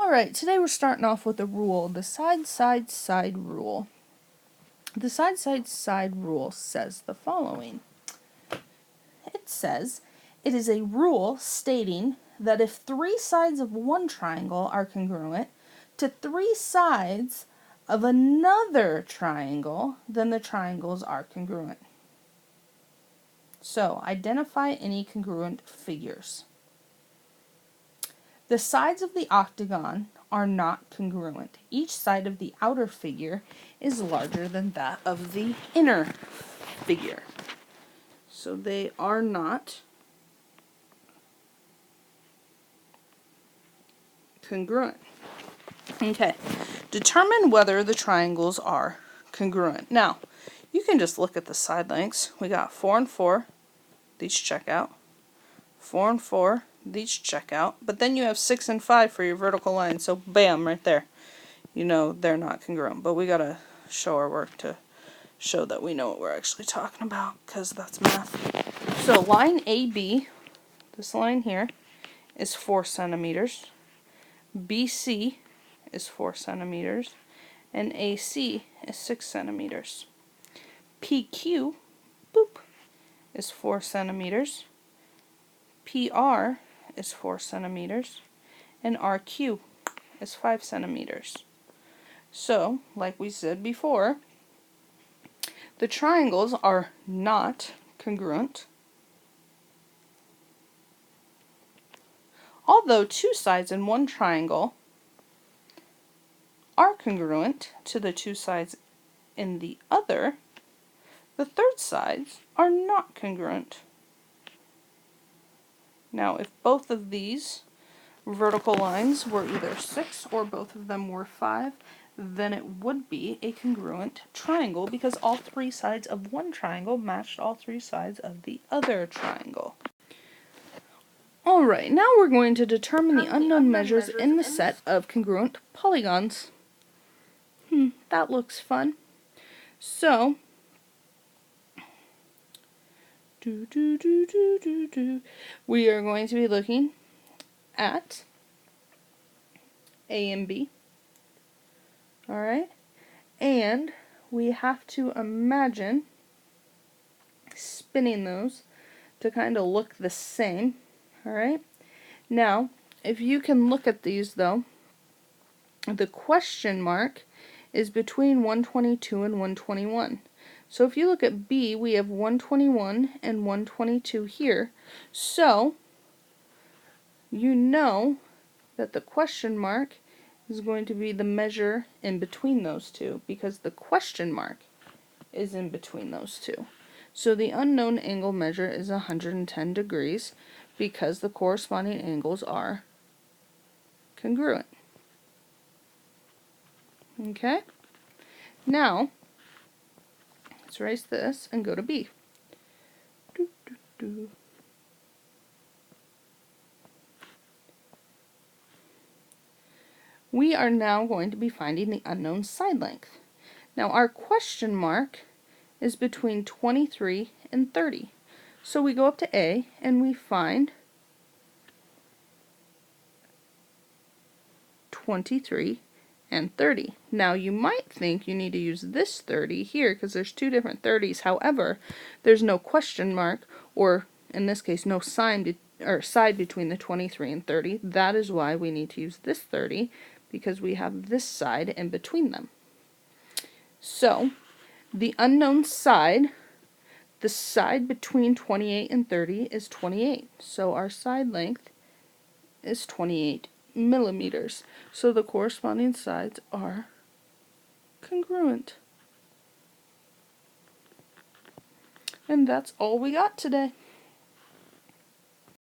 Alright, today we're starting off with a rule, the side-side-side rule. The side-side-side rule says the following. It says, it is a rule stating that if three sides of one triangle are congruent to three sides of another triangle, then the triangles are congruent. So, identify any congruent figures. The sides of the octagon are not congruent. Each side of the outer figure is larger than that of the inner figure. So they are not congruent. Okay, determine whether the triangles are congruent. Now, you can just look at the side lengths. We got 4 and 4, these check out. 4 and 4, these check out. But then you have 6 and 5 for your vertical line, so bam, right there. You know they're not congruent, but we gotta show our work to show that we know what we're actually talking about, because that's math. So line AB, this line here, is 4 centimeters. BC is 4 centimeters, and AC is 6 centimeters. PQ, boop, is 4 centimeters. PR is 4 centimeters, and RQ is 5 centimeters. So, like we said before, the triangles are not congruent, although two sides in one triangle are congruent to the two sides in the other. The third sides are not congruent. Now, if both of these vertical lines were either 6 or both of them were 5, then it would be a congruent triangle because all three sides of one triangle matched all three sides of the other triangle. Alright, now we're going to determine the unknown measures in the set of congruent polygons. That looks fun. So, we are going to be looking at A and B. Alright? And we have to imagine spinning those to kind of look the same. Alright? Now, if you can look at these though, the question mark is between 122 and 121. So if you look at B, we have 121 and 122 here. So, you know that the question mark is going to be the measure in between those two, because the question mark is in between those two. So the unknown angle measure is 110 degrees because the corresponding angles are congruent. Okay? Now, let's erase this and go to B. We are now going to be finding the unknown side length. Now our question mark is between 23 and 30. So we go up to A and we find 23 and 30. Now you might think you need to use this 30 here because there's two different 30s. However, there's no question mark, or in this case no sign or side between the 23 and 30. That is why we need to use this 30, because we have this side in between them. So, the unknown side, the side between 28 and 30 is 28. So our side length is 28 millimeters. So the corresponding sides are congruent. And that's all we got today.